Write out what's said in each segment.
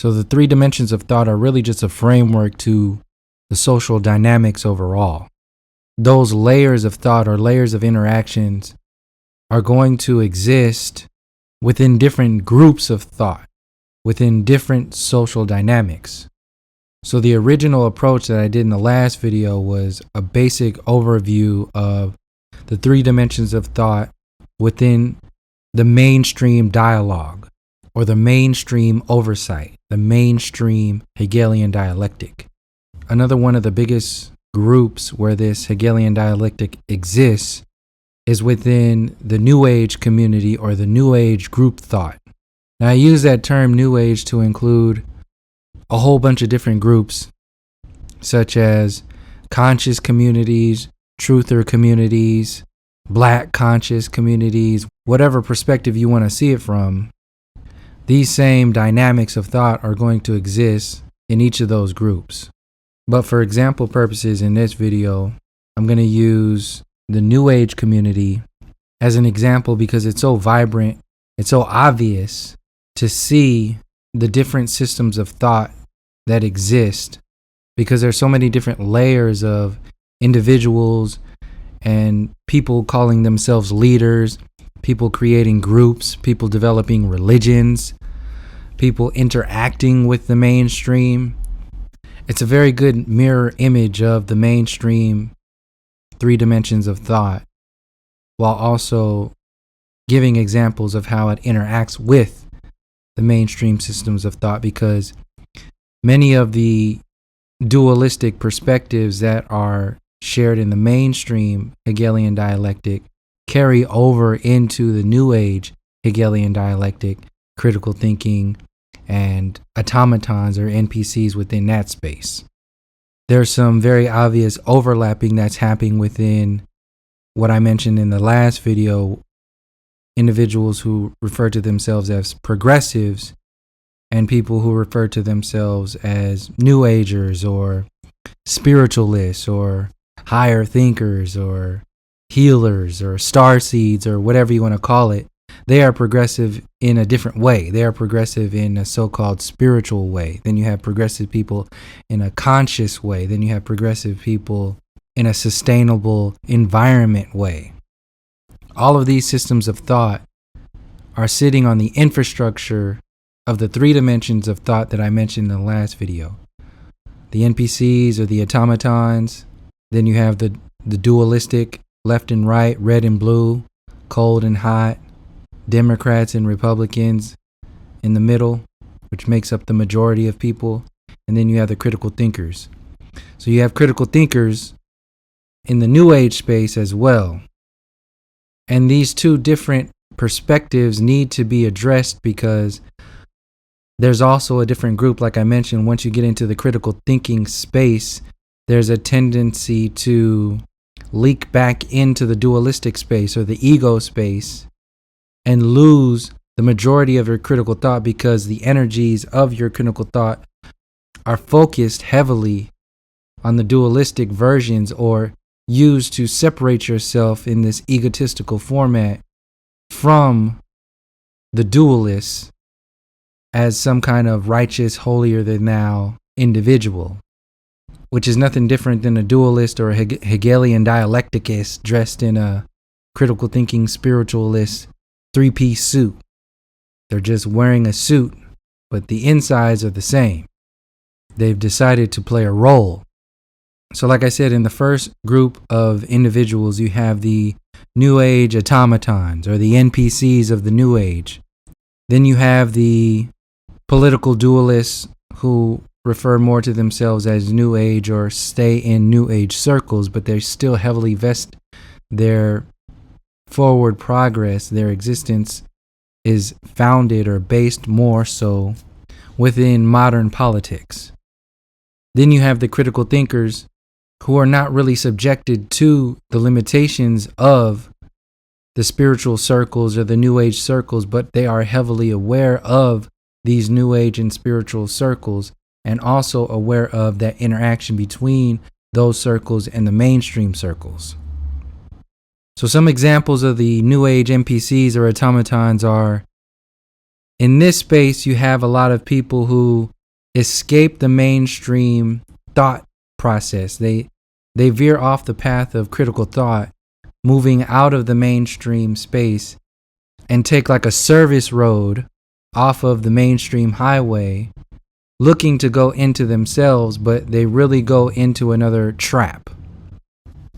So the three dimensions of thought are really just a framework to the social dynamics overall. Those layers of thought or layers of interactions are going to exist within different groups of thought, within different social dynamics. So the original approach that I did in the last video was a basic overview of the three dimensions of thought within the mainstream dialogue or the mainstream oversight, the mainstream Hegelian dialectic. Another one of the biggest groups where this Hegelian dialectic exists is within the New Age community or the New Age group thought. Now, I use that term New Age to include a whole bunch of different groups, such as conscious communities, truther communities, black conscious communities, whatever perspective you want to see it from. These same dynamics of thought are going to exist in each of those groups. But for example purposes in this video, I'm going to use the New Age community as an example because it's so vibrant, it's so obvious to see the different systems of thought that exist because there's so many different layers of individuals and people calling themselves leaders, people creating groups, people developing religions, people interacting with the mainstream. It's a very good mirror image of the mainstream three dimensions of thought, while also giving examples of how it interacts with the mainstream systems of thought, because many of the dualistic perspectives that are shared in the mainstream Hegelian dialectic carry over into the New Age Hegelian dialectic, critical thinking, and automatons or NPCs within that space. There's some very obvious overlapping that's happening within what I mentioned in the last video, individuals who refer to themselves as progressives and people who refer to themselves as New Agers or spiritualists or higher thinkers or healers or starseeds or whatever you want to call it. They are progressive in a different way. They are progressive in a so-called spiritual way. Then you have progressive people in a conscious way. Then you have progressive people in a sustainable environment way. All of these systems of thought are sitting on the infrastructure of the three dimensions of thought that I mentioned in the last video. The NPCs or the automatons. Then you have the dualistic left and right, red and blue, cold and hot, Democrats and Republicans in the middle, which makes up the majority of people. And then you have the critical thinkers. So you have critical thinkers in the New Age space as well. And these two different perspectives need to be addressed because there's also a different group. Like I mentioned, once you get into the critical thinking space, there's a tendency to leak back into the dualistic space or the ego space and lose the majority of your critical thought because the energies of your critical thought are focused heavily on the dualistic versions or used to separate yourself in this egotistical format from the dualists as some kind of righteous, holier than thou individual, which is nothing different than a dualist or a Hegelian dialecticist dressed in a critical thinking spiritualist three-piece suit. They're just wearing a suit, but the insides are the same. They've decided to play a role. So like I said, in the first group of individuals, you have the New Age automatons or the NPCs of the New Age. Then you have the political dualists who refer more to themselves as New Age or stay in New Age circles, but they still heavily vest their forward progress. Their existence is founded or based more so within modern politics. Then you have the critical thinkers who are not really subjected to the limitations of the spiritual circles or the New Age circles, but they are heavily aware of these New Age and spiritual circles and also aware of that interaction between those circles and the mainstream circles. So some examples of the New Age NPCs or automatons are In this space, you have a lot of people who escape the mainstream thought process. They veer off the path of critical thought, moving out of the mainstream space, and take like a service road off of the mainstream highway, looking to go into themselves, but they really go into another trap,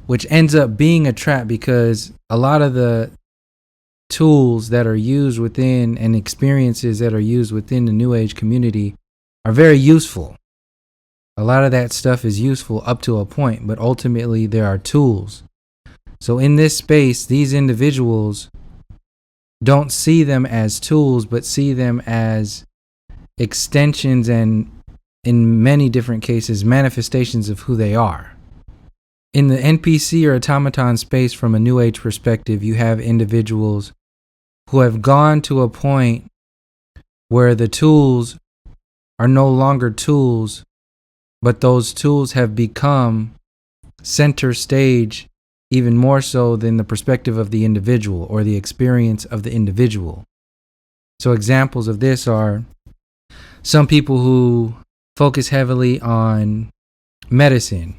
which ends up being a trap because a lot of the tools that are used within and experiences that are used within the New Age community are very useful. A lot of that stuff is useful up to a point, but ultimately there are tools. So in this space, these individuals don't see them as tools, but see them as extensions and, in many different cases, manifestations of who they are. In the NPC or automaton space, from a New Age perspective, you have individuals who have gone to a point where the tools are no longer tools, but those tools have become center stage, even more so than the perspective of the individual or the experience of the individual. So examples of this are some people who focus heavily on medicine.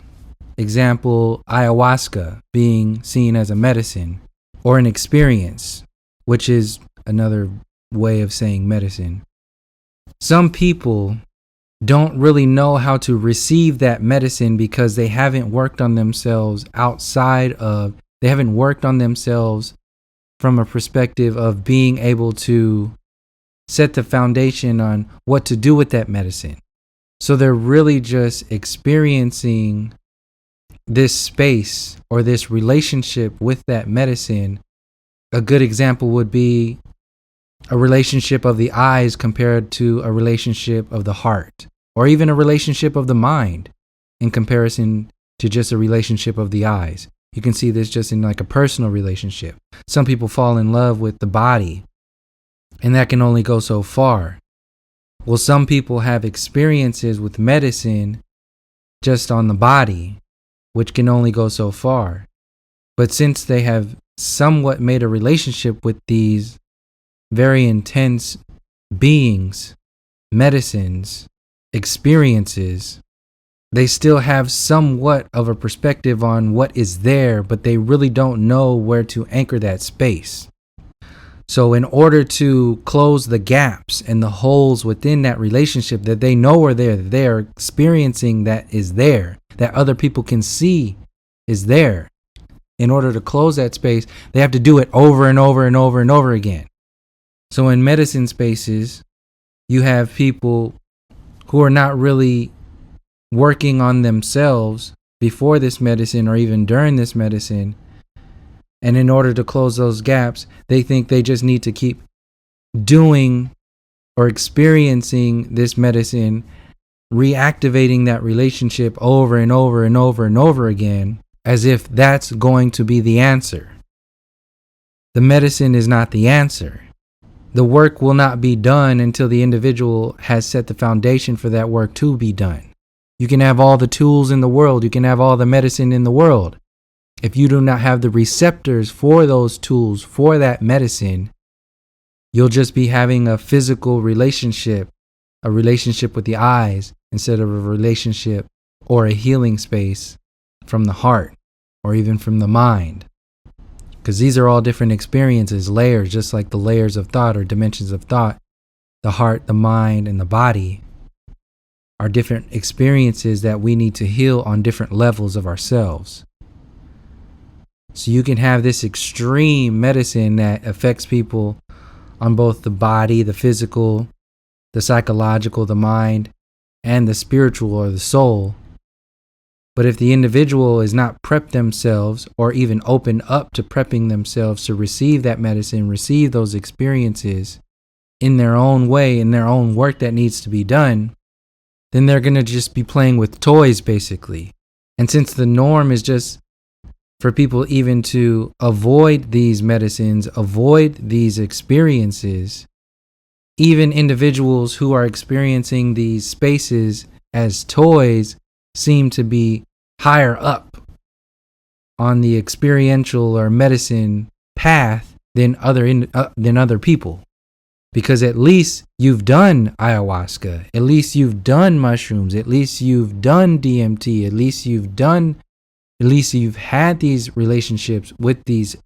Example, ayahuasca being seen as a medicine or an experience, which is another way of saying medicine. Some people don't really know how to receive that medicine because they haven't worked on themselves they haven't worked on themselves from a perspective of being able to set the foundation on what to do with that medicine. So they're really just experiencing this space or this relationship with that medicine. A good example would be a relationship of the eyes compared to a relationship of the heart, or even a relationship of the mind in comparison to just a relationship of the eyes. You can see this just in like a personal relationship. Some people fall in love with the body, and that can only go so far. Well, some people have experiences with medicine just on the body, which can only go so far. But since they have somewhat made a relationship with these very intense beings, medicines, experiences, they still have somewhat of a perspective on what is there, but they really don't know where to anchor that space. So in order to close the gaps and the holes within that relationship that they know are there, that they are experiencing that is there, that other people can see is there, in order to close that space, they have to do it over and over and over and over again. So in medicine spaces, you have people who are not really working on themselves before this medicine or even during this medicine. And in order to close those gaps, they think they just need to keep doing or experiencing this medicine, reactivating that relationship over and over and over and over again, as if that's going to be the answer. The medicine is not the answer. The work will not be done until the individual has set the foundation for that work to be done. You can have all the tools in the world. You can have all the medicine in the world. If you do not have the receptors for those tools, for that medicine, you'll just be having a physical relationship, a relationship with the eyes, instead of a relationship or a healing space from the heart or even from the mind. Because these are all different experiences, layers, just like the layers of thought or dimensions of thought. The heart, the mind, and the body are different experiences that we need to heal on different levels of ourselves. So you can have this extreme medicine that affects people on both the body, the physical, the psychological, the mind, and the spiritual or the soul. But if the individual is not prepped themselves or even open up to prepping themselves to receive that medicine, receive those experiences in their own way, in their own work that needs to be done, then they're going to just be playing with toys, basically. And since the norm is just for people even to avoid these medicines, avoid these experiences, even individuals who are experiencing these spaces as toys seem to be higher up on the experiential or medicine path than other people. Because at least you've done ayahuasca, at least you've done mushrooms, at least you've done DMT, at least you've had these relationships with these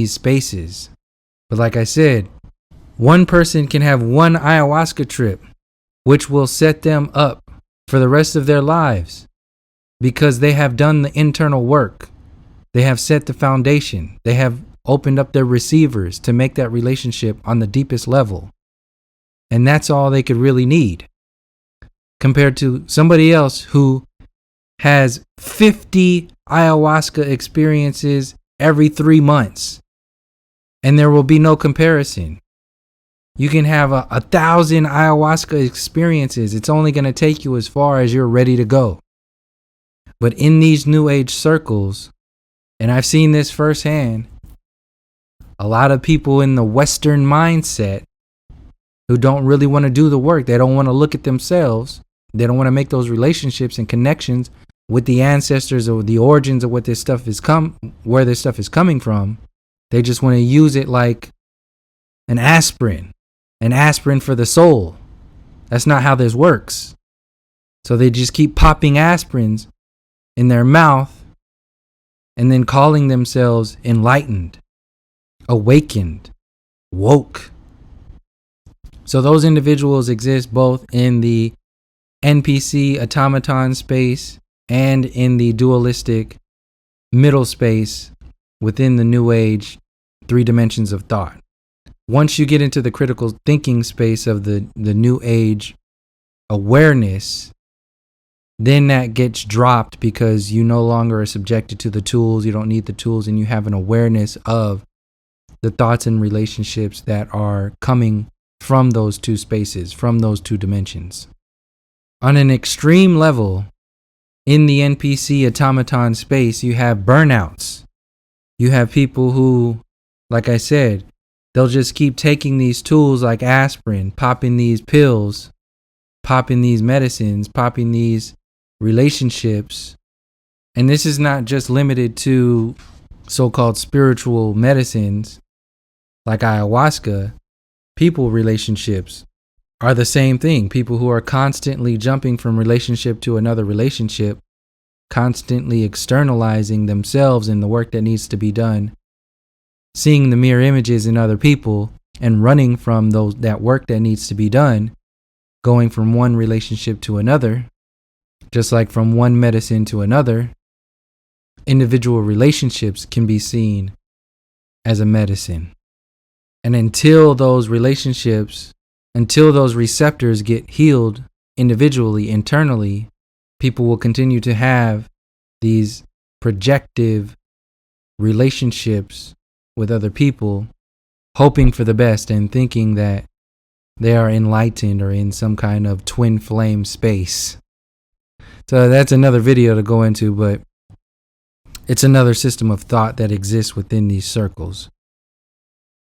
spaces. But like I said, one person can have one ayahuasca trip, which will set them up for the rest of their lives because they have done the internal work. They have set the foundation. They have opened up their receivers to make that relationship on the deepest level. And that's all they could really need compared to somebody else who has 50 ayahuasca experiences every 3 months. And there will be no comparison. You can have 1,000 ayahuasca experiences. It's only going to take you as far as you're ready to go. But in these new age circles, and I've seen this firsthand, a lot of people in the Western mindset who don't really want to do the work, they don't want to look at themselves, they don't want to make those relationships and connections with the ancestors or the origins of what this stuff is where this stuff is coming from. They just want to use it like an aspirin for the soul. That's not how this works. So they just keep popping aspirins in their mouth and then calling themselves enlightened, awakened, woke. So those individuals exist both in the NPC automaton space and in the dualistic middle space within the new age 3 dimensions of thought. Once you get into the critical thinking space of the new age awareness, then that gets dropped because you no longer are subjected to the tools. You don't need the tools, and you have an awareness of the thoughts and relationships that are coming from those 2 spaces, from those 2 dimensions. On an extreme level, in the NPC automaton space, you have burnouts. You have people who, like I said, they'll just keep taking these tools like aspirin, popping these pills, popping these medicines, popping these relationships. And this is not just limited to so-called spiritual medicines like ayahuasca. People relationships are the same thing. People who are constantly jumping from relationship to another relationship, constantly externalizing themselves and the work that needs to be done, seeing the mirror images in other people and running from that work that needs to be done, going from one relationship to another, just like from one medicine to another. Individual relationships can be seen as a medicine. And until those relationships, until those receptors get healed individually, internally, people will continue to have these projective relationships with other people, hoping for the best and thinking that they are enlightened or in some kind of twin flame space. So that's another video to go into, but it's another system of thought that exists within these circles.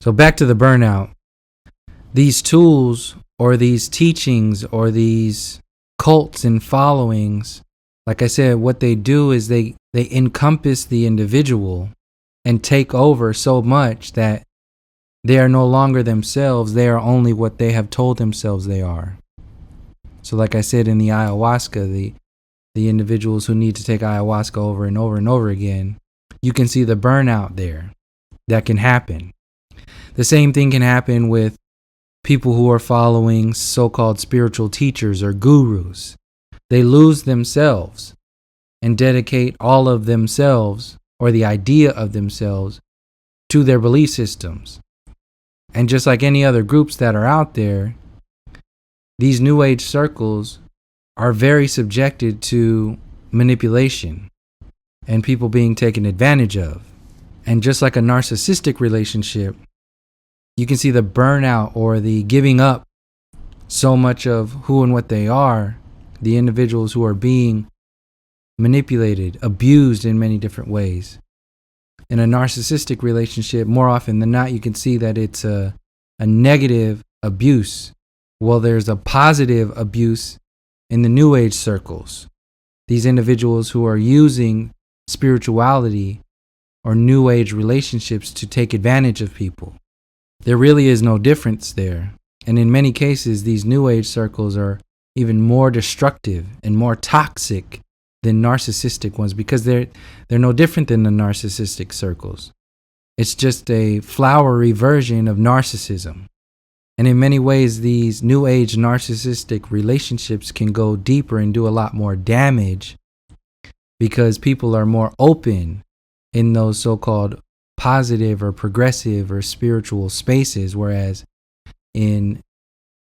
So back to the burnout. These tools or these teachings or these cults and followings, like I said, what they do is they encompass the individual and take over so much that they are no longer themselves. They are only what they have told themselves they are. So like I said, in the ayahuasca, the individuals who need to take ayahuasca over and over and over again, you can see the burnout there that can happen. The same thing can happen with people who are following so-called spiritual teachers or gurus. They lose themselves and dedicate all of themselves or the idea of themselves to their belief systems. And just like any other groups that are out there, these new age circles are very subjected to manipulation and people being taken advantage of. And just like a narcissistic relationship, you can see the burnout or the giving up so much of who and what they are, the individuals who are being manipulated, abused in many different ways. In a narcissistic relationship, more often than not, you can see that it's a negative abuse. Well, there's a positive abuse in the new age circles. These individuals who are using spirituality or new age relationships to take advantage of people. There really is no difference there. And in many cases, these New Age circles are even more destructive and more toxic than narcissistic ones, because they're no different than the narcissistic circles. It's just a flowery version of narcissism. And in many ways, these New Age narcissistic relationships can go deeper and do a lot more damage, because people are more open in those so-called positive or progressive or spiritual spaces, whereas in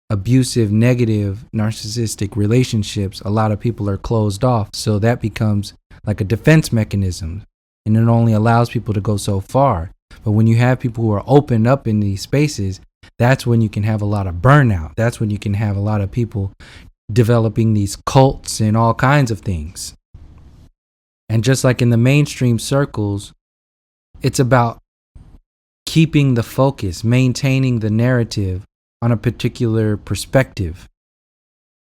abusive, negative, narcissistic relationships, a lot of people are closed off. So that becomes like a defense mechanism, and it only allows people to go so far. But when you have people who are opened up in these spaces, that's when you can have a lot of burnout. That's when you can have a lot of people developing these cults and all kinds of things. And just like in the mainstream circles, it's about keeping the focus, maintaining the narrative on a particular perspective.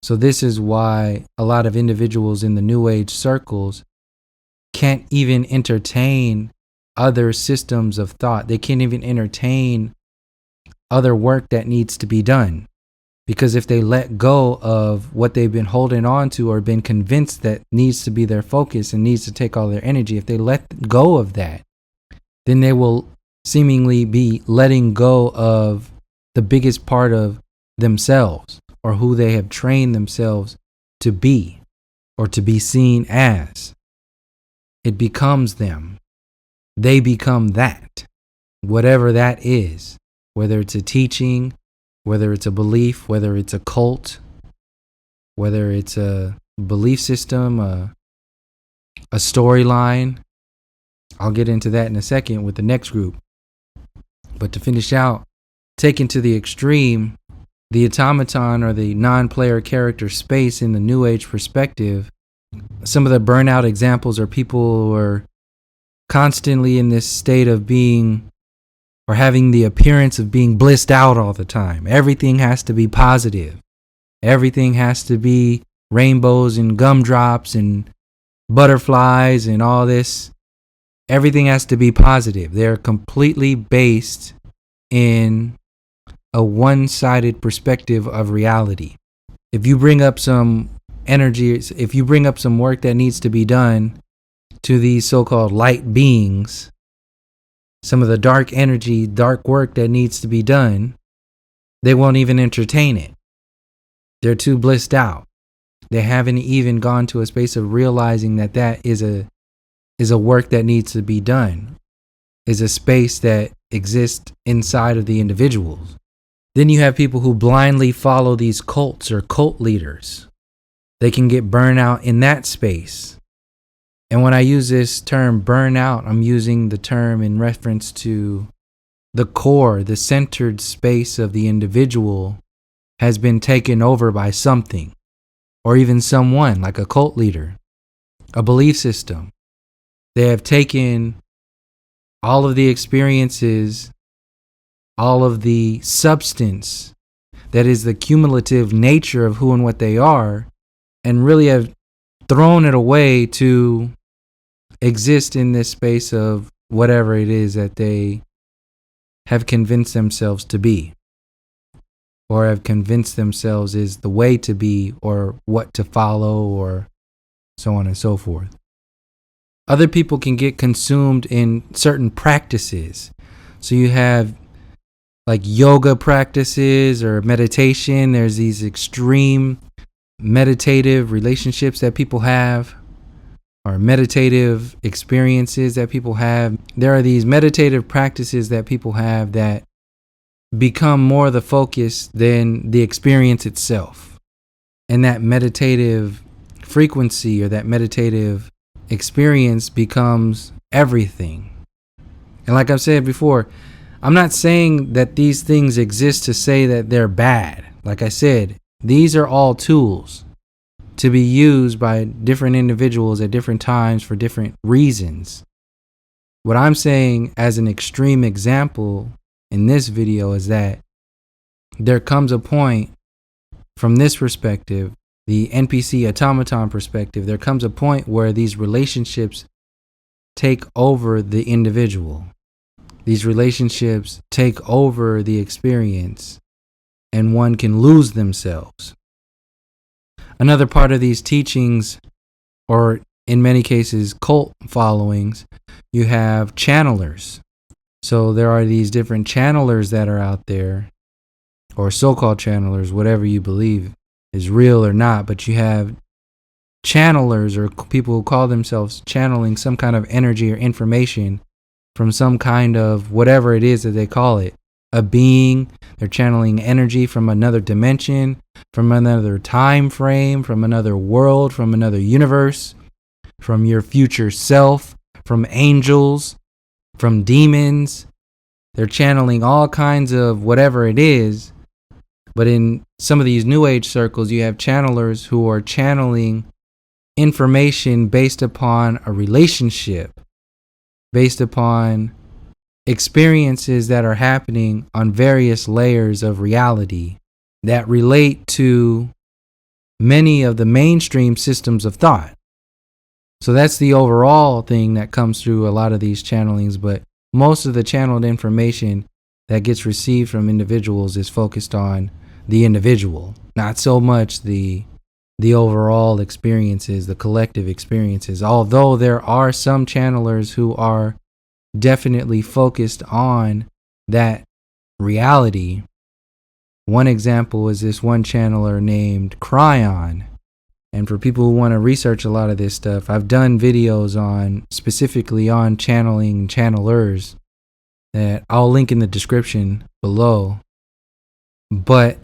So this is why a lot of individuals in the New Age circles can't even entertain other systems of thought. They can't even entertain other work that needs to be done. Because if they let go of what they've been holding on to or been convinced that needs to be their focus and needs to take all their energy, if they let go of that, then they will seemingly be letting go of the biggest part of themselves, or who they have trained themselves to be or to be seen as. It becomes them. They become that, whatever that is, whether it's a teaching, whether it's a belief, whether it's a cult, whether it's a belief system, a storyline. I'll get into that in a second with the next group. But to finish out, taken to the extreme, the automaton or the non-player character space in the New Age perspective, some of the burnout examples are people who are constantly in this state of being, or having the appearance of being blissed out all the time. Everything has to be positive. Everything has to be rainbows and gumdrops and butterflies and all this. Everything has to be positive. They're completely based in a one-sided perspective of reality. If you bring up some energy, if you bring up some work that needs to be done to these so-called light beings, some of the dark energy, dark work that needs to be done, they won't even entertain it. They're too blissed out. They haven't even gone to a space of realizing that that is a work that needs to be done, is a space that exists inside of the individuals. Then you have people who blindly follow these cults or cult leaders. They can get burnout in that space. And when I use this term burnout, I'm using the term in reference to the core, the centered space of the individual has been taken over by something, or even someone like a cult leader, a belief system. They have taken all of the experiences, all of the substance that is the cumulative nature of who and what they are, and really have thrown it away to exist in this space of whatever it is that they have convinced themselves to be, or have convinced themselves is the way to be, or what to follow, or so on and so forth. Other people can get consumed in certain practices. So you have like yoga practices or meditation. There's these extreme meditative relationships that people have, or meditative experiences that people have. There are these meditative practices that people have that become more the focus than the experience itself. And that meditative frequency or that meditative experience becomes everything. And like I've said before, I'm not saying that these things exist to say that they're bad. Like I said, these are all tools to be used by different individuals at different times for different reasons. What I'm saying as an extreme example in this video is that there comes a point from this perspective, the NPC automaton perspective, there comes a point where these relationships take over the individual. these relationships take over the experience and one can lose themselves. Another part of these teachings, or in many cases cult followings, you have channelers. So there are these different channelers that are out there, or so-called channelers, whatever you believe is real or not, but you have channelers, or people who call themselves channeling some kind of energy or information from some kind of whatever it is that they call it, a being. They're channeling energy from another dimension, from another time frame, from another world, from another universe, from your future self, from angels, from demons. They're channeling all kinds of whatever it is. But in some of these New Age circles, you have channelers who are channeling information based upon a relationship, based upon experiences that are happening on various layers of reality that relate to many of the mainstream systems of thought. So that's the overall thing that comes through a lot of these channelings, but most of the channeled information that gets received from individuals is focused on the individual, not so much the overall experiences, the collective experiences. Although there are some channelers who are definitely focused on that reality. One example is this one channeler named Cryon. And for people who want to research a lot of this stuff, I've done videos on specifically on channeling and channelers that I'll link in the description below. But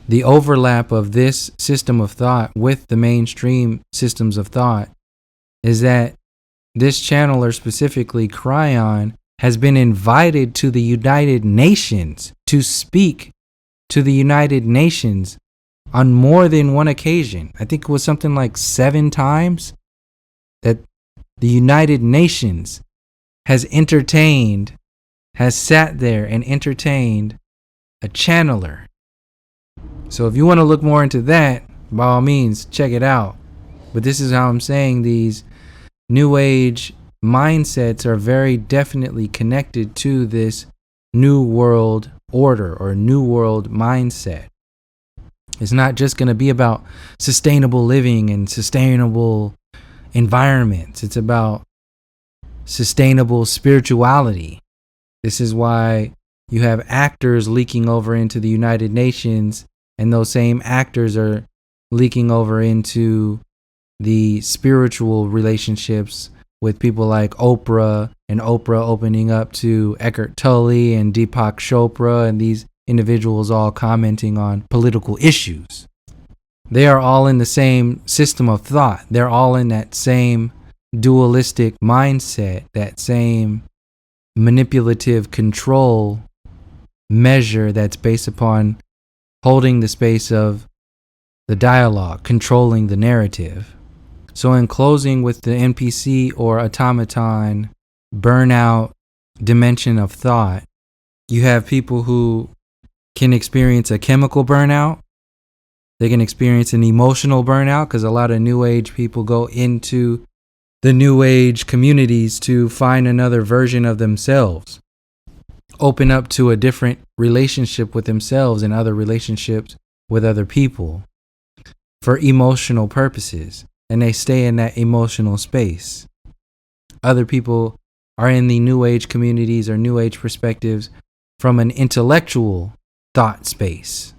the overlap of this system of thought with the mainstream systems of thought is that this channeler, specifically Cryon, has been invited to the United Nations to speak to the United Nations on more than one occasion. I think it was something like 7 times that the United Nations has sat there and entertained a channeler. So if you want to look more into that, by all means, check it out. But this is how I'm saying these New Age mindsets are very definitely connected to this New World order or New World mindset. It's not just going to be about sustainable living and sustainable environments. It's about sustainable spirituality. This is why you have actors leaking over into the United Nations, and those same actors are leaking over into the spiritual relationships with people like Oprah, and Oprah opening up to Eckhart Tolle and Deepak Chopra, and these individuals all commenting on political issues. They are all in the same system of thought. They're all in that same dualistic mindset, that same manipulative control measure that's based upon holding the space of the dialogue, controlling the narrative. So in closing with the NPC or automaton burnout dimension of thought, you have people who can experience a chemical burnout. They can experience an emotional burnout, because a lot of New Age people go into the New Age communities to find another version of themselves, open up to a different relationship with themselves and other relationships with other people for emotional purposes. And they stay in that emotional space. Other people are in the New Age communities or New Age perspectives from an intellectual thought space.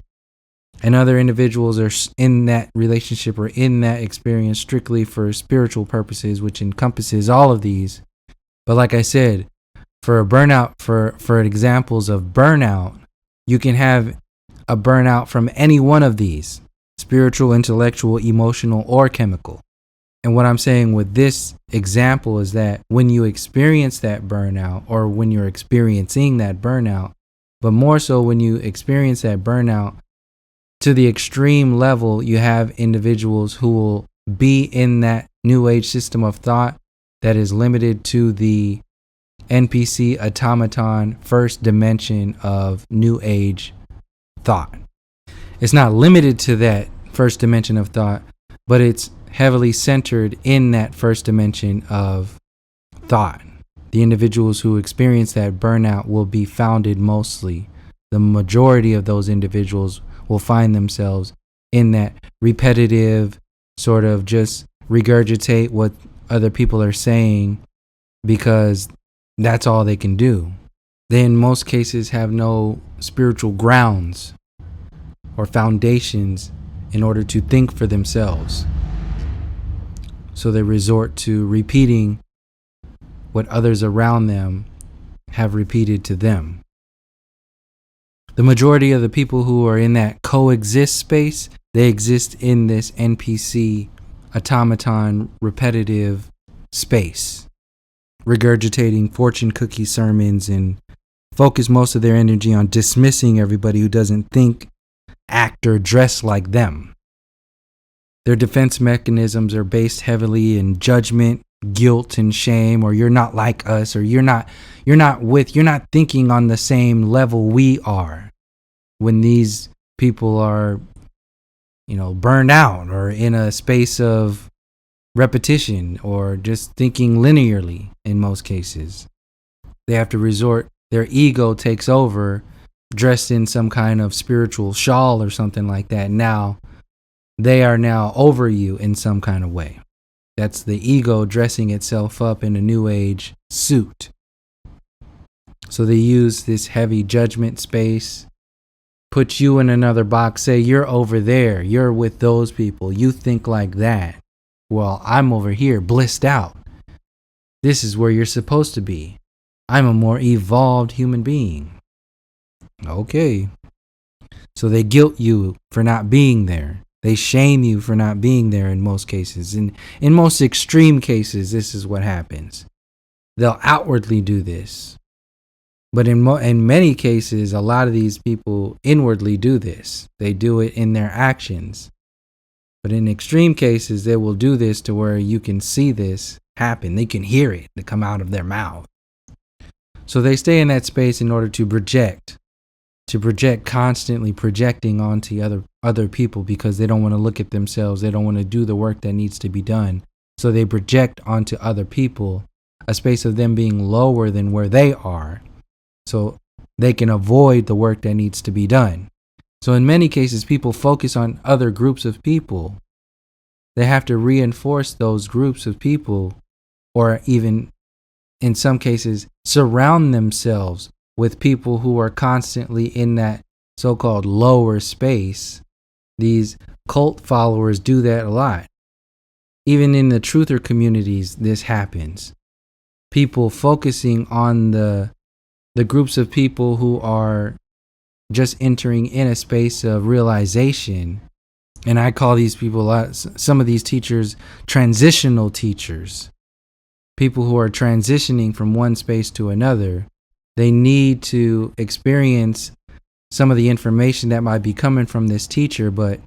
And other individuals are in that relationship or in that experience strictly for spiritual purposes, which encompasses all of these. But like I said, for a burnout, for examples of burnout, you can have a burnout from any one of these: spiritual, intellectual, emotional, or chemical. And what I'm saying with this example is that when you experience that burnout, or when you're experiencing that burnout, but more so when you experience that burnout to the extreme level, you have individuals who will be in that New Age system of thought that is limited to the NPC automaton first dimension of New Age thought. It's not limited to that first dimension of thought, but it's heavily centered in that first dimension of thought. The individuals who experience that burnout will be founded mostly. The majority of those individuals will find themselves in that repetitive sort of just regurgitate what other people are saying because that's all they can do. They in most cases have no spiritual grounds or foundations in order to think for themselves. So they resort to repeating what others around them have repeated to them. The majority of the people who are in that coexist space, they exist in this NPC automaton repetitive space, regurgitating fortune cookie sermons and focus most of their energy on dismissing everybody who doesn't think, act, or dress like them. Their defense mechanisms are based heavily in judgment, guilt, and shame, or you're not like us, or you're not thinking on the same level we are. When these people are, burned out or in a space of repetition or just thinking linearly in most cases, they have to resort, their ego takes over, dressed in some kind of spiritual shawl or something like that. Now, they are now over you in some kind of way. That's the ego dressing itself up in a new age suit. So they use this heavy judgment space, put you in another box, say you're over there, you're with those people, you think like that. Well, I'm over here, blissed out. This is where you're supposed to be. I'm a more evolved human being. Okay. So they guilt you for not being there. They shame you for not being there in most cases. And in most extreme cases, this is what happens. They'll outwardly do this. But in many cases, a lot of these people inwardly do this. They do it in their actions. But in extreme cases, they will do this to where you can see this happen. They can hear it to come out of their mouth. So they stay in that space in order to project, constantly projecting onto other people because they don't want to look at themselves. They don't want to do the work that needs to be done. So they project onto other people a space of them being lower than where they are, so they can avoid the work that needs to be done. So in many cases, people focus on other groups of people. They have to reinforce those groups of people, or even in some cases, surround themselves with people who are constantly in that so-called lower space. These cult followers do that a lot. Even in the truther communities, this happens. People focusing on the groups of people who are just entering in a space of realization. And I call these people, some of these teachers, transitional teachers. People who are transitioning from one space to another. They need to experience some of the information that might be coming from this teacher, but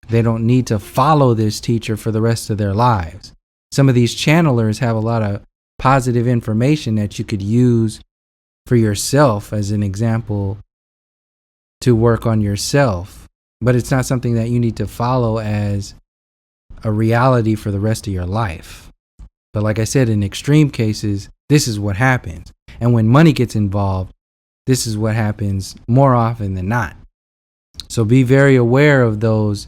they don't need to follow this teacher for the rest of their lives. Some of these channelers have a lot of positive information that you could use for yourself as an example to work on yourself, but it's not something that you need to follow as a reality for the rest of your life. But like I said, in extreme cases, this is what happens. And when money gets involved, this is what happens more often than not. So be very aware of those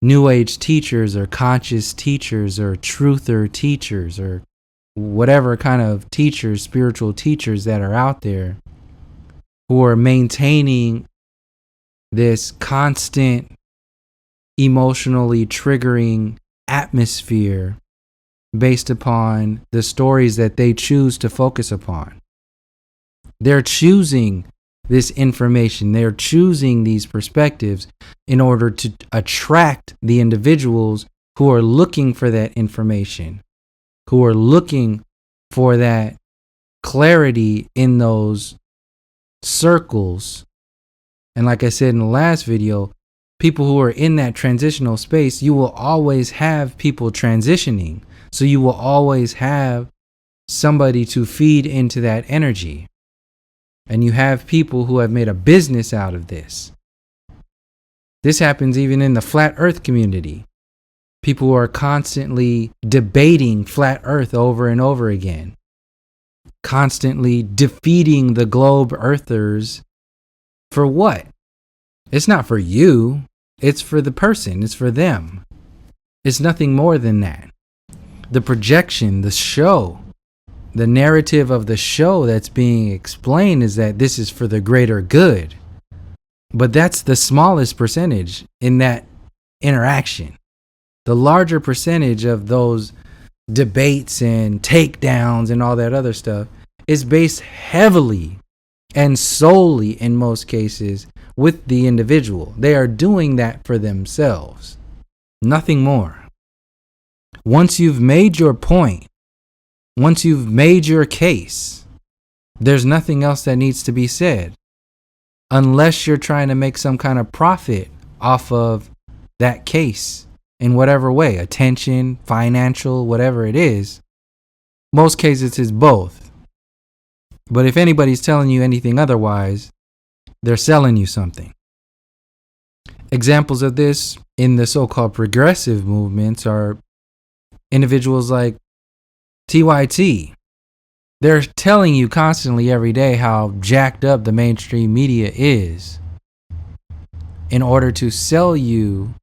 new age teachers or conscious teachers or truther teachers or whatever kind of teachers, spiritual teachers that are out there who are maintaining this constant emotionally triggering atmosphere based upon the stories that they choose to focus upon. They're choosing this information. They're choosing these perspectives in order to attract the individuals who are looking for that information, who are looking for that clarity in those circles. And like I said in the last video, people who are in that transitional space, you will always have people transitioning. So you will always have somebody to feed into that energy. And you have people who have made a business out of this. This happens even in the flat earth community. People who are constantly debating flat earth over and over again. constantly defeating the globe earthers. For what? It's not for you. It's for the person. It's for them. It's nothing more than that. The projection, the show, the narrative of the show that's being explained is that this is for the greater good. But that's the smallest percentage in that interaction. The larger percentage of those debates and takedowns and all that other stuff is based heavily and solely, in most cases, with the individual. They are doing that for themselves. Nothing more. Once you've made your point, once you've made your case, there's nothing else that needs to be said. Unless you're trying to make some kind of profit off of that case in whatever way, attention, financial, whatever it is. Most cases it's both. But if anybody's telling you anything otherwise, they're selling you something. Examples of this in the so-called progressive movements are individuals like TYT. They're telling you constantly every day how jacked up the mainstream media is in order to sell you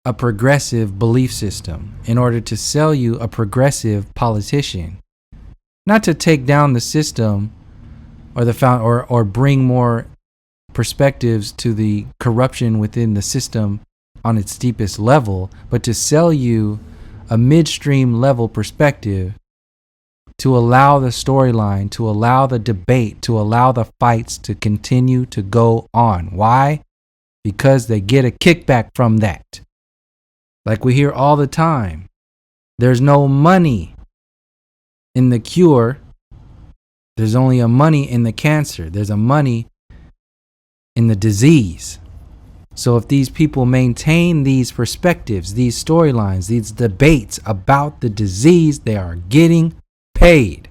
a progressive belief system, in order to sell you a progressive politician. Not to take down the system or bring more perspectives to the corruption within the system on its deepest level, but to sell you a midstream level perspective, to allow the storyline, to allow the debate, to allow the fights to continue to go on. Why? Because they get a kickback from that. Like we hear all the time, there's no money in the cure. There's only a money in the cancer. There's a money in the disease. So if these people maintain these perspectives, these storylines, these debates about the disease, they are getting paid.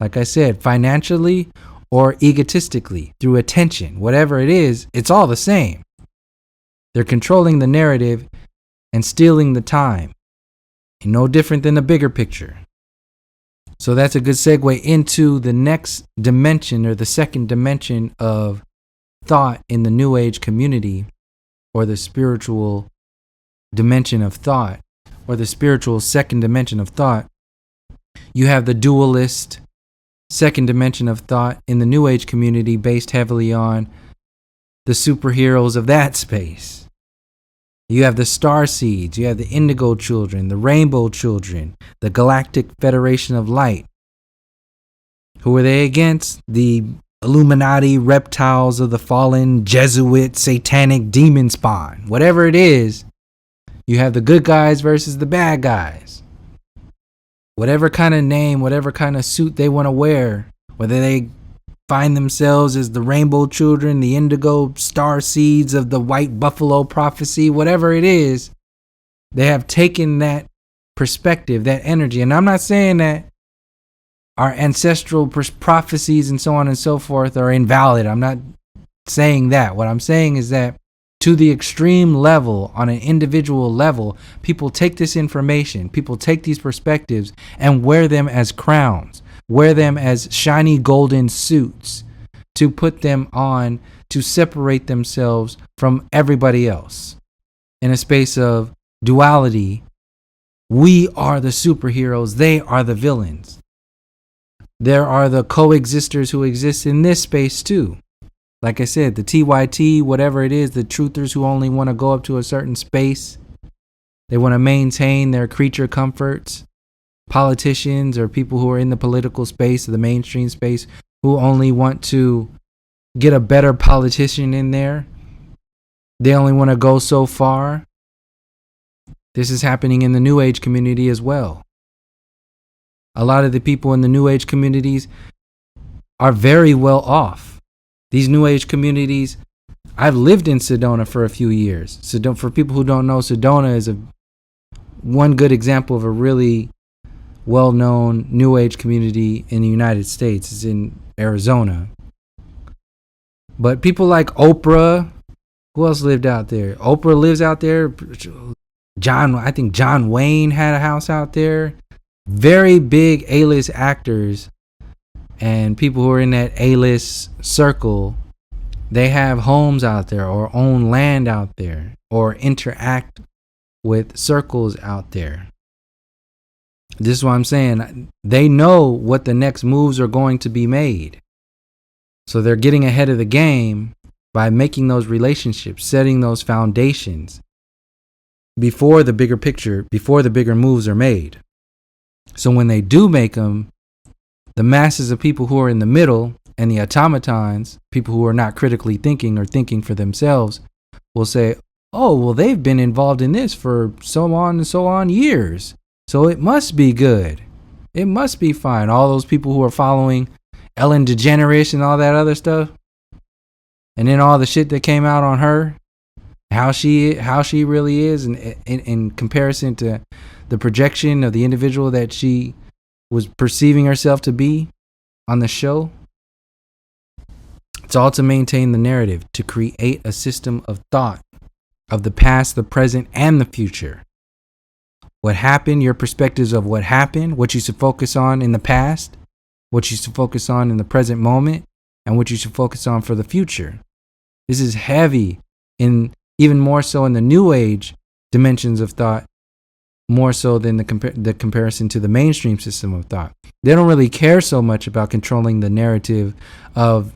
Like I said, financially or egotistically, through attention, whatever it is, it's all the same. They're controlling the narrative and stealing the time. No different than the bigger picture. So that's a good segue into the next dimension, or the second dimension of thought in the New Age community, or the spiritual dimension of thought, or the spiritual second dimension of thought. You have the dualist second dimension of thought in the New Age community, based heavily on the superheroes of that space. You have the star seeds, you have the indigo children, the rainbow children, the Galactic Federation of Light. Who are they against? The Illuminati reptiles of the fallen Jesuit satanic demon spawn. Whatever it is, you have the good guys versus the bad guys. Whatever kind of name, whatever kind of suit they want to wear, whether they find themselves as the rainbow children, the indigo star seeds of the white buffalo prophecy, whatever it is, they have taken that perspective, that energy. And I'm not saying that our ancestral prophecies and so on and so forth are invalid. I'm not saying that. What I'm saying is that to the extreme level, on an individual level, people take this information, people take these perspectives and wear them as crowns, wear them as shiny golden suits to put them on, to separate themselves from everybody else. In a space of duality, we are the superheroes, they are the villains. There are the coexisters who exist in this space too. Like I said, the TYT, whatever it is, the truthers who only want to go up to a certain space. They want to maintain their creature comforts. Politicians or people who are in the political space, the mainstream space, who only want to get a better politician in there. They only want to go so far. This is happening in the New Age community as well. A lot of the people in the New Age communities are very well off. These New Age communities, I've lived in Sedona for a few years. Sedona, for people who don't know, Sedona is one good example of a really well-known New Age community in the United States. It's in Arizona. But people like Oprah, who else lived out there? Oprah lives out there. I think John Wayne had a house out there. Very big A-list actors and people who are in that A-list circle, they have homes out there or own land out there or interact with circles out there. This is what I'm saying. They know what the next moves are going to be made. So they're getting ahead of the game by making those relationships, setting those foundations before the bigger picture, before the bigger moves are made. So when they do make them, the masses of people who are in the middle and the automatons, people who are not critically thinking or thinking for themselves, will say, oh, well, they've been involved in this for so on years. So it must be good. It must be fine. All those people who are following Ellen DeGeneres and all that other stuff, and then all the shit that came out on her, how she really is in comparison to the projection of the individual that she was perceiving herself to be on the show. It's all to maintain the narrative, to create a system of thought of the past, the present, and the future. What happened, your perspectives of what happened, what you should focus on in the past, what you should focus on in the present moment, and what you should focus on for the future. This is heavy, in even more so in the New Age dimensions of thought, more so than the comparison to the mainstream system of thought. They don't really care so much about controlling the narrative of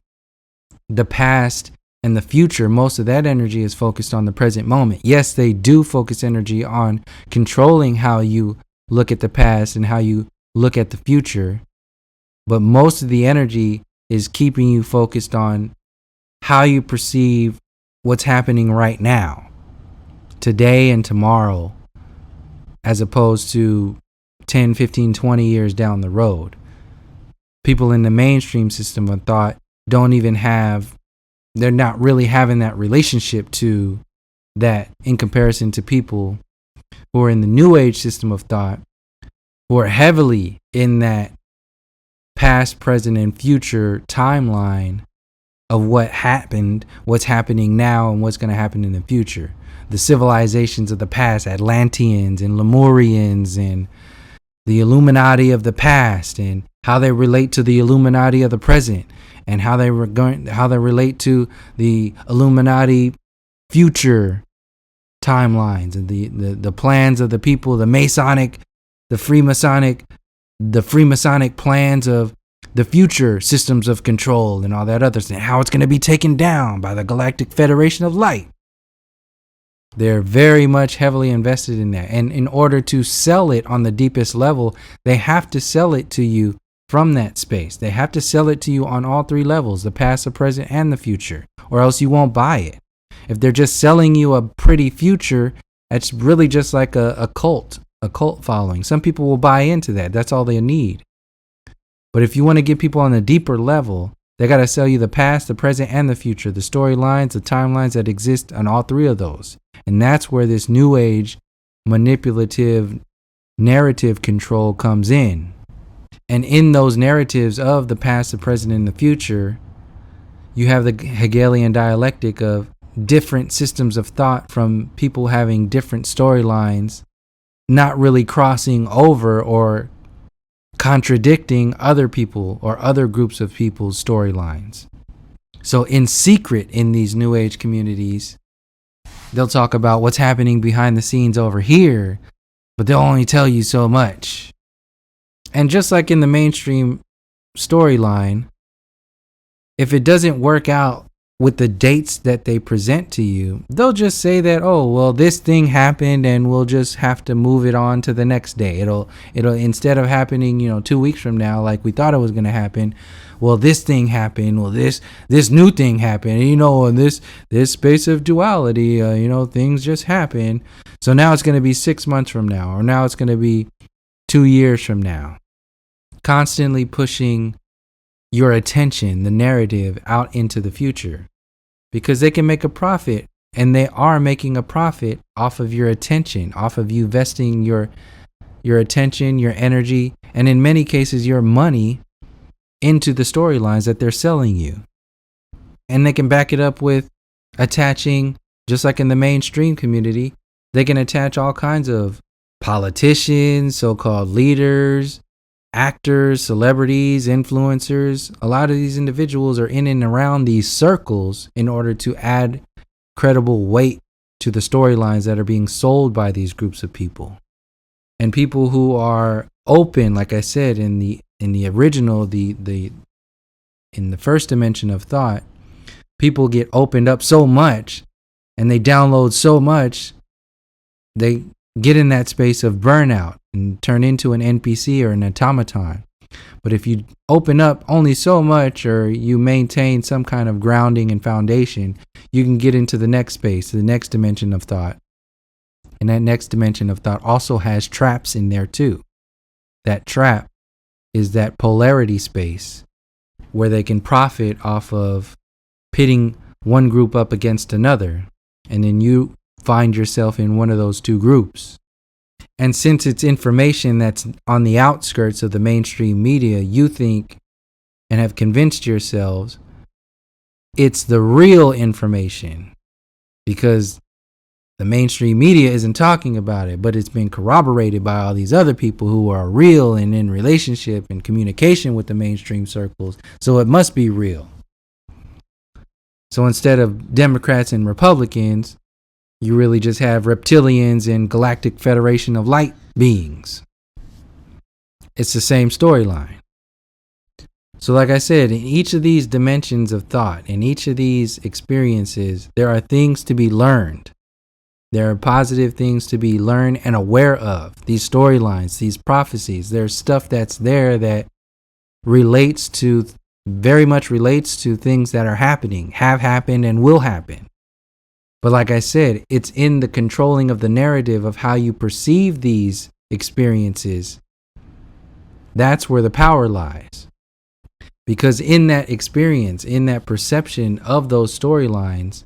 the past and the future. Most of that energy is focused on the present moment. Yes, they do focus energy on controlling how you look at the past and how you look at the future, but most of the energy is keeping you focused on how you perceive what's happening right now, today and tomorrow, as opposed to 10, 15, 20 years down the road. People in the mainstream system of thought they're not really having that relationship to that in comparison to people who are in the New Age system of thought, who are heavily in that past, present, and future timeline of what happened, what's happening now, and what's going to happen in the future. The civilizations of the past, Atlanteans and Lemurians and the Illuminati of the past, and how they relate to the Illuminati of the present, and how they relate to the Illuminati future timelines, and the plans of the people, the Freemasonic plans of the future systems of control and all that other stuff, how it's going to be taken down by the Galactic Federation of Light. They're very much heavily invested in that. And in order to sell it on the deepest level, they have to sell it to you from that space. They have to sell it to you on all three levels, the past, the present, and the future, or else you won't buy it. If they're just selling you a pretty future, it's really just like a cult following. Some people will buy into that. That's all they need. But if you want to get people on a deeper level, they got to sell you the past, the present, and the future, the storylines, the timelines that exist on all three of those. And that's where this New Age manipulative narrative control comes in. And in those narratives of the past, the present, and the future, you have the Hegelian dialectic of different systems of thought from people having different storylines, not really crossing over or contradicting other people or other groups of people's storylines. So in secret in these New Age communities, they'll talk about what's happening behind the scenes over here, but they'll only tell you so much. And just like in the mainstream storyline, if it doesn't work out with the dates that they present to you, they'll just say that, oh, well, this thing happened and we'll just have to move it on to the next day. It'll instead of happening, 2 weeks from now, like we thought it was going to happen, well, this thing happened. Well, this new thing happened. And, in this space of duality, things just happen. So now it's going to be 6 months from now, or now it's going to be 2 years from now. Constantly pushing your attention, the narrative, out into the future, because they can make a profit, and they are making a profit off of your attention, off of you vesting your attention, your energy, and in many cases your money into the storylines that they're selling you. And they can back it up with attaching, just like in the mainstream community, they can attach all kinds of politicians, so-called leaders, actors, celebrities, influencers, a lot of these individuals are in and around these circles in order to add credible weight to the storylines that are being sold by these groups of people. And people who are open, like I said, in the original, in the first dimension of thought, people get opened up so much and they download so much, they get in that space of burnout and turn into an NPC or an automaton. But if you open up only so much, or you maintain some kind of grounding and foundation, you can get into the next space, the next dimension of thought. And that next dimension of thought also has traps in there too. That trap is that polarity space where they can profit off of pitting one group up against another. And then you find yourself in one of those two groups. And since it's information that's on the outskirts of the mainstream media, you think and have convinced yourselves it's the real information because the mainstream media isn't talking about it, but it's been corroborated by all these other people who are real and in relationship and communication with the mainstream circles. So it must be real. So instead of Democrats and Republicans, you really just have reptilians and Galactic Federation of Light beings. It's the same storyline. So like I said, in each of these dimensions of thought, in each of these experiences, there are things to be learned. There are positive things to be learned and aware of. These storylines, these prophecies, there's stuff that's there that very much relates to things that are happening, have happened, and will happen. But like I said, it's in the controlling of the narrative of how you perceive these experiences. That's where the power lies. Because in that experience, in that perception of those storylines,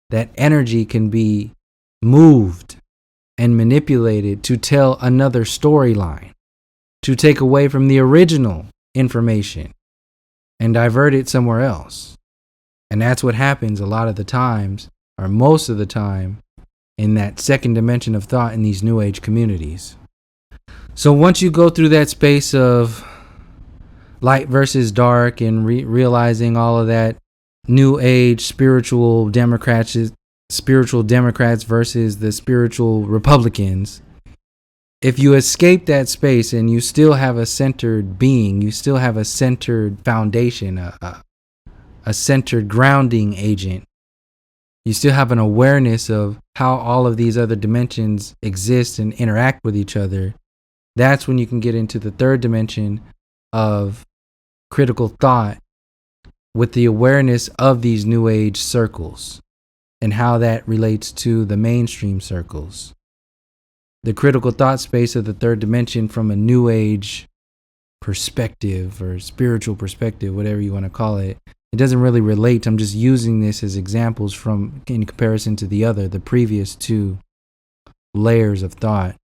that energy can be moved and manipulated to tell another storyline, to take away from the original information and divert it somewhere else. And that's what happens a lot of the times, or most of the time, in that second dimension of thought in these New Age communities. So once you go through that space of light versus dark and realizing all of that New Age spiritual Democrats versus the spiritual Republicans, if you escape that space and you still have a centered being, you still have a centered foundation, a centered grounding agent, you still have an awareness of how all of these other dimensions exist and interact with each other, that's when you can get into the third dimension of critical thought with the awareness of these New Age circles and how that relates to the mainstream circles. The critical thought space of the third dimension from a New Age perspective or spiritual perspective, whatever you want to call it, it doesn't really relate. I'm just using this as examples in comparison to the previous two layers of thought.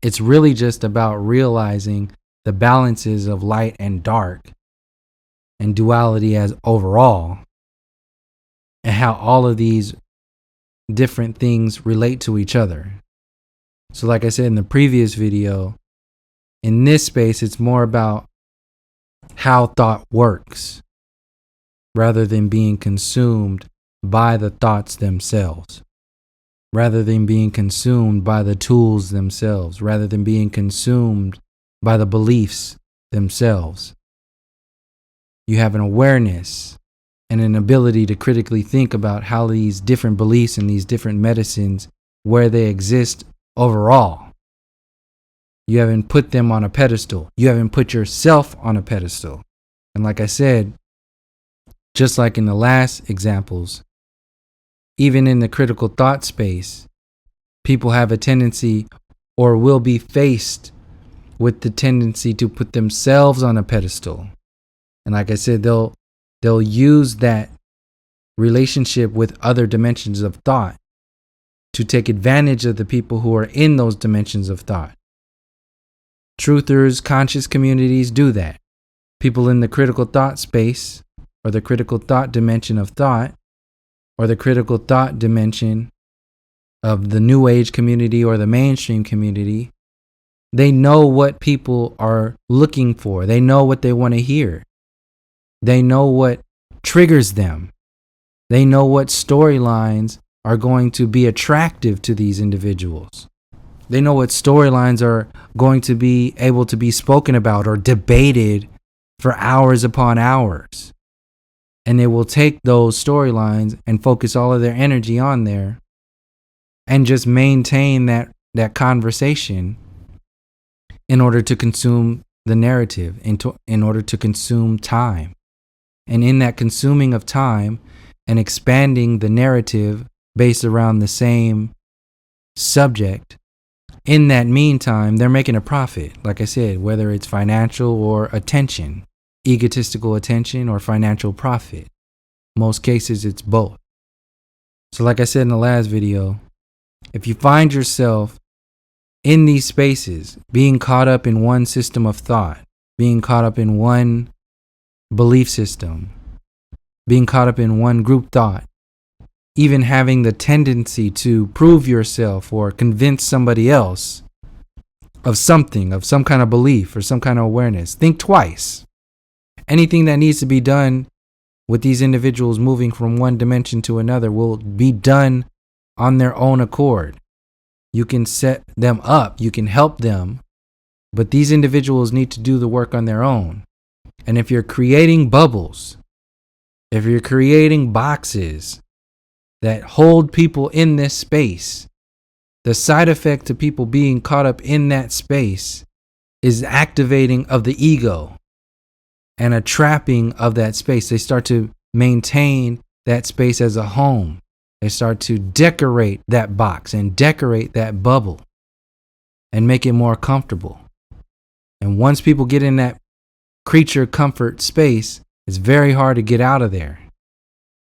It's really just about realizing the balances of light and dark and duality as overall, and how all of these different things relate to each other. So like I said in the previous video, in this space, it's more about how thought works rather than being consumed by the thoughts themselves, rather than being consumed by the tools themselves, rather than being consumed by the beliefs themselves. You have an awareness and an ability to critically think about how these different beliefs and these different medicines, where they exist overall. You haven't put them on a pedestal. You haven't put yourself on a pedestal. And like I said, just like in the last examples, even in the critical thought space, people have a tendency or will be faced with the tendency to put themselves on a pedestal. And like I said, they'll use that relationship with other dimensions of thought to take advantage of the people who are in those dimensions of thought. Truthers, conscious communities do that. People in the critical thought space, or the critical thought dimension of thought, or the critical thought dimension of the New Age community or the mainstream community, They know what people are looking for. They know what they want to hear. They know what triggers them. They know what storylines are going to be attractive to these individuals. They know what storylines are going to be able to be spoken about or debated for hours upon hours. And they will take those storylines and focus all of their energy on there and just maintain that conversation in order to consume the narrative, in order to consume time. And in that consuming of time and expanding the narrative based around the same subject, in that meantime, they're making a profit. Like I said, whether it's financial or attention, egotistical attention or financial profit. Most cases, it's both. So like I said in the last video, if you find yourself in these spaces, being caught up in one system of thought, being caught up in one belief system, being caught up in one group thought, even having the tendency to prove yourself or convince somebody else of something, of some kind of belief or some kind of awareness, think twice. Anything that needs to be done with these individuals moving from one dimension to another will be done on their own accord. You can set them up, you can help them, but these individuals need to do the work on their own. And if you're creating bubbles, if you're creating boxes that hold people in this space, the side effect to people being caught up in that space is activating of the ego and a trapping of that space. They start to maintain that space as a home. They start to decorate that box and decorate that bubble and make it more comfortable. And once people get in that creature comfort space, it's very hard to get out of there.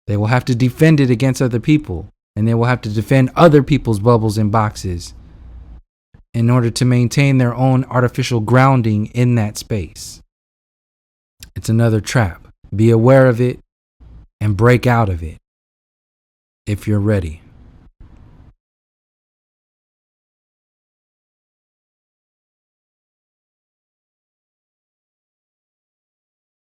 They will have to defend it against other people, and they will have to defend other people's bubbles and boxes in order to maintain their own artificial grounding in that space. It's another trap. Be aware of it and break out of it if you're ready.